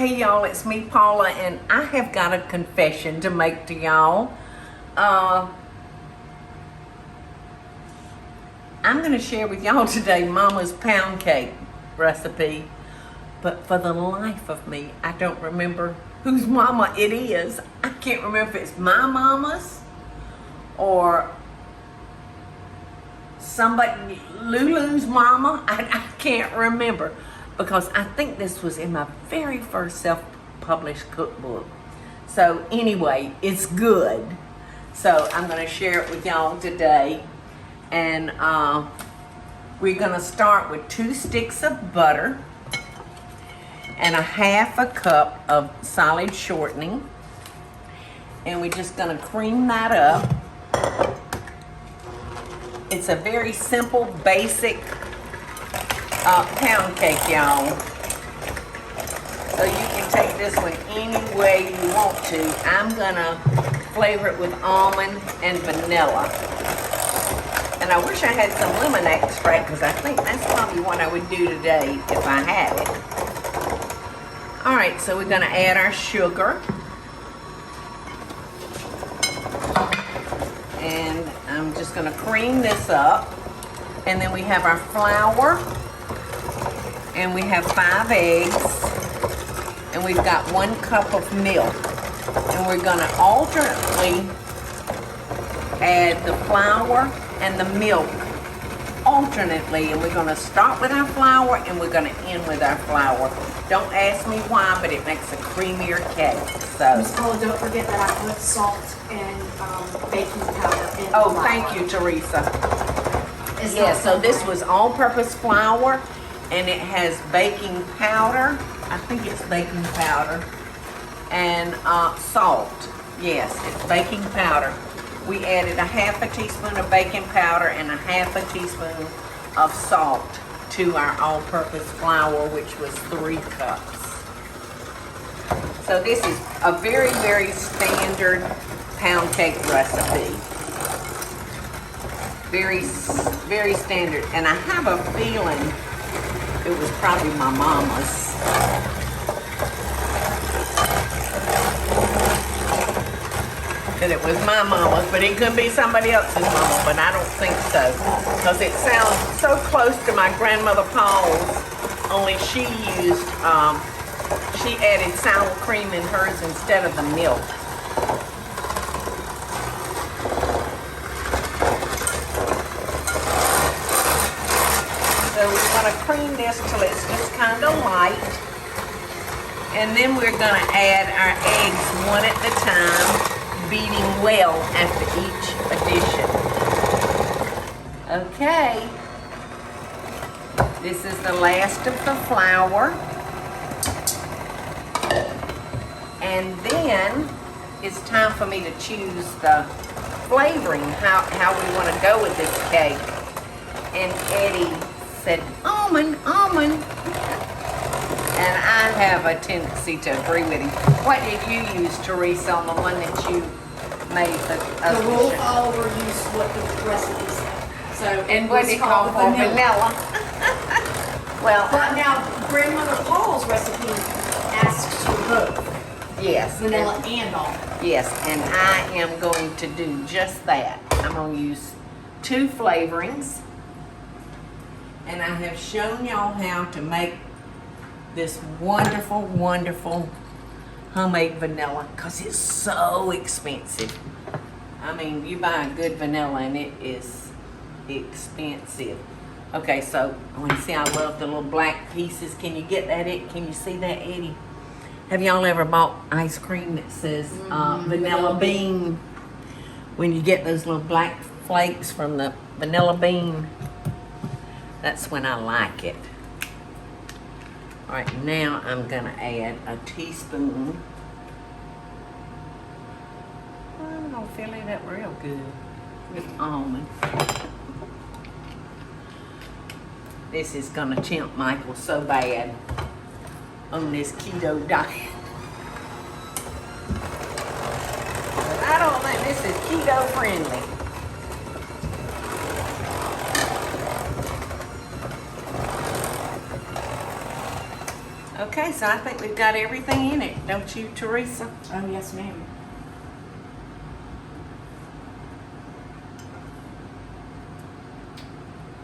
Hey y'all, it's me, Paula, and I have got a confession to make to y'all. I'm going to share with y'all today Mama's pound cake recipe, but for the life of me, I don't remember whose mama it is. I can't remember if it's my mama's or somebody, Lulu's mama. I can't remember, because I think this was in my very first self-published cookbook. So anyway, it's good. So I'm going to share it with y'all today. And we're going to start with 2 sticks of butter and a half a cup of solid shortening. And we're just going to cream that up. It's a very simple, basic pound cake, y'all. So you can take this one any way you want to. I'm gonna flavor it with almond and vanilla. And I wish I had some lemon extract, because I think that's probably what I would do today if I had it. Alright, so we're gonna add our sugar. And I'm just gonna cream this up. And then we have our flour. And we have 5 eggs, and we've got 1 cup of milk. And we're gonna alternately add the flour and the milk alternately. And we're gonna start with our flour and we're gonna end with our flour. Don't ask me why, but it makes a creamier cake. So, Miss Paula, don't forget that I put salt and baking powder in the oh, flour. thank you, Teresa. It's Yeah, not so this right. was all-purpose flour. And it has baking powder. I think it's baking powder. And salt. Yes, it's baking powder. We added a half a teaspoon of baking powder and a half a teaspoon of salt to our all-purpose flour, which was 3 cups. So this is a very, very standard pound cake recipe. Very, very standard. And I have a feeling it was probably my mama's. And it was my mama's, but it could be somebody else's mama, but I don't think so. Because it sounds so close to my grandmother Paula's, only she used, she added sour cream in hers instead of the milk. So we're going to cream this till it's just kind of light. And then we're going to add our eggs 1 at a time, beating well after each addition. Okay. This is the last of the flour. And then it's time for me to choose the flavoring, how we want to go with this cake. And Eddie said, almond. And I have a tendency to agree with him. What did you use, Teresa, on the one that you made the rule follower used what the recipe said. So and what they call for vanilla. Well, but now Grandmother Paula's recipe asks for both. Yes. Vanilla and almond. Yes, and I am going to do just that. I'm going to use 2 flavorings. And I have shown y'all how to make this wonderful, wonderful homemade vanilla, because it's so expensive. I mean, you buy a good vanilla and it is expensive. Okay, so when you see I love the little black pieces, can you get that? Can you see that, Eddie? Have y'all ever bought ice cream that says vanilla bean? When you get those little black flakes from the vanilla bean, that's when I like it. All right, now I'm gonna add a teaspoon. I'm gonna fill it up real good with almond. This is gonna tempt Michael so bad on this keto diet. But I don't think this is keto friendly. Okay, so I think we've got everything in it, don't you, Teresa? Oh, yes, ma'am.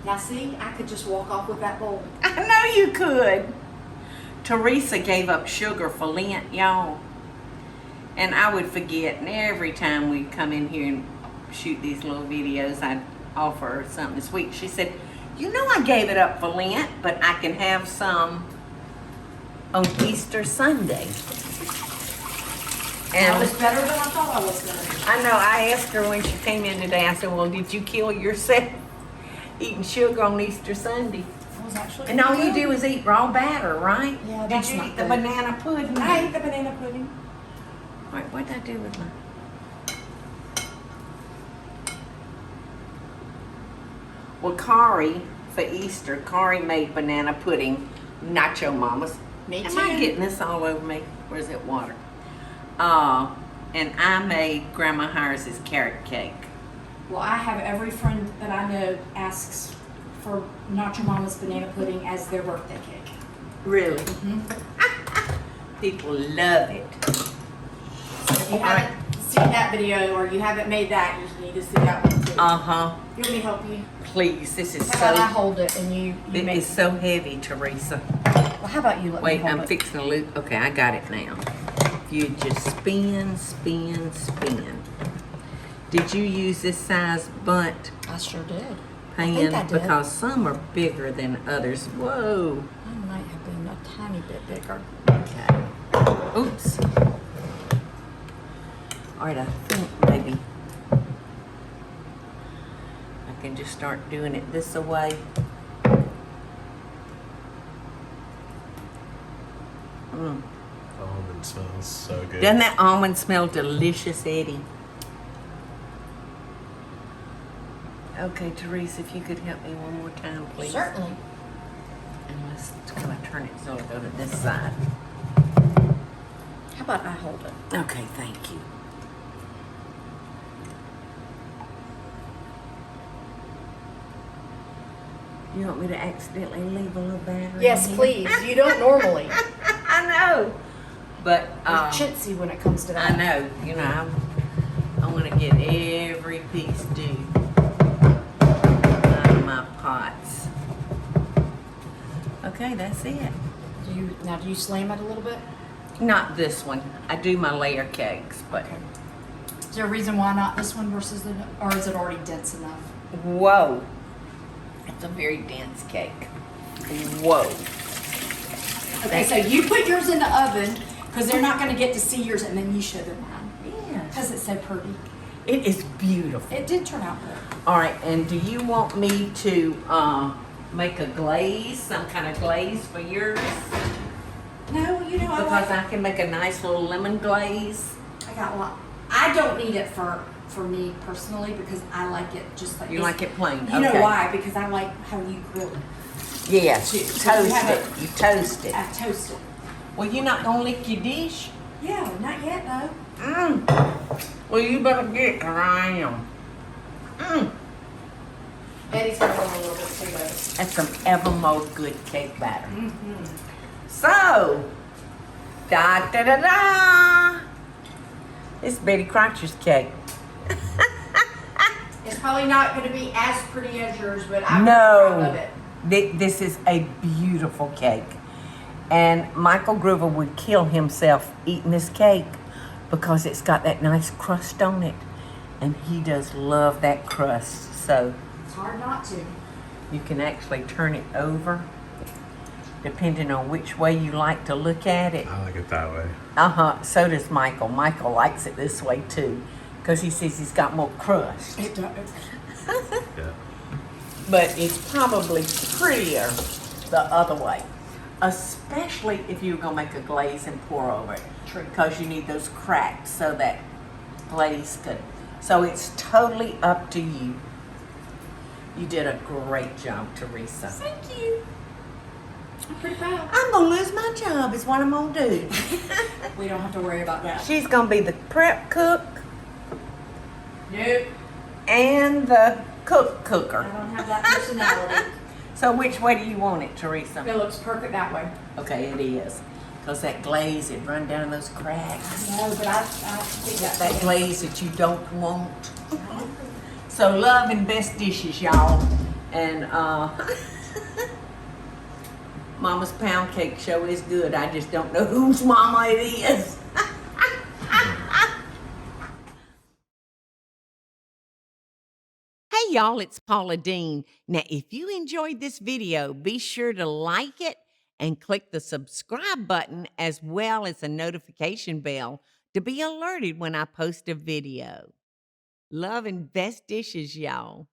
Now see, I could just walk off with that bowl. I know you could. Teresa gave up sugar for Lent, y'all. And I would forget, and every time we come in here and shoot these little videos, I'd offer her something sweet. She said, you know I gave it up for Lent, but I can have some on Easter Sunday. That was better than I thought I was going to do. I know, I asked her when she came in today, I said, well, did you kill yourself eating sugar on Easter Sunday? It was actually And all you good. do is eat raw batter, right? Yeah, that's Did you not eat the good. banana pudding? I ate the banana pudding. All right, what did I do with my... Well, Kari, for Easter, Kari made banana pudding, nacho mamas. Me Am too. I getting this all over me? Or is it water? And I made Grandma Harris's carrot cake. Well, I have every friend that I know asks for Nacho Mama's banana pudding as their birthday cake. Really? People love it. If you haven't seen that video or you haven't made that, you need to see that one too. Uh-huh. You want me to help you? Please, this is How about I so... hold it and you It make is so heavy, Teresa. Well, how about you let me Wait, hold I'm it? fixing to loop. Okay, I got it now. You just spin, spin, spin. Did you use this size bunt I sure did. I pan? think I did. Because some are bigger than others. Whoa. I might have been a tiny bit bigger. Okay. Oops. All right, I think maybe I can just start doing it this way. Mm. Almond smells so good. Doesn't that almond smell delicious, Eddie? Okay, Teresa, if you could help me one more time, please. Certainly. And let's kind of turn it so it'll go to this side. How about I hold it? Okay, thank you. You want me to accidentally leave a little battery? Yes, in here? please. You don't normally. I know. But You're chintzy when it comes to that. I know, you know, I want to get every piece due out of my pots. Okay, that's it. Do you slam it a little bit? Not this one. I do my layer cakes, but Okay. Is there a reason why not this one versus the, or is it already dense enough? whoa, it's a very dense cake. Whoa. Okay, so you put yours in the oven because they're not going to get to see yours, and then you show them mine Yeah. because it's so pretty. It is beautiful. It did turn out good. All right, and do you want me to make a glaze, some kind of glaze for yours? No, you know Because I can make a nice little lemon glaze. I got a lot. I don't need it for me personally because I like it just like You this. like it plain? You know why? Because I like how you grill it. Yes, So toast you have it. You toast it. I toast it. Well, you're not gonna lick your dish? Yeah, not yet though. Well, you better get it, 'cause I am. Eddie's gonna want a little bit too though. That's some Evermore good cake batter. Mm-hmm. So, da da da da. It's Betty Crotcher's cake. It's probably not going to be as pretty as yours, but I'm No. proud of it. This is a beautiful cake. And Michael Groover would kill himself eating this cake because it's got that nice crust on it. And he does love that crust. So It's hard not to. you can actually turn it over depending on which way you like to look at it. I like it that way. Uh-huh, so does Michael. Michael likes it this way too because he says he's got more crust. It does. Yeah. But it's probably prettier the other way. Especially if you're gonna make a glaze and pour over it. True. Because you need those cracks so that glaze could. So it's totally up to you. You did a great job, Teresa. Thank you. I'm pretty proud. I'm gonna lose my job is what I'm gonna do. We don't have to worry about that. She's gonna be the prep cook Nope. and the I cooker. don't have that personality. So which way do you want it, Teresa? It looks perfect that way. Okay, it is. Because that glaze, it run down those cracks. No, but I think that's That glaze that you don't want. So love and best dishes, y'all. And Mama's pound cake show is good. I just don't know whose mama it is. Hey y'all, it's Paula Deen. Now, if you enjoyed this video, be sure to like it and click the subscribe button as well as the notification bell to be alerted when I post a video. Love and best dishes, y'all.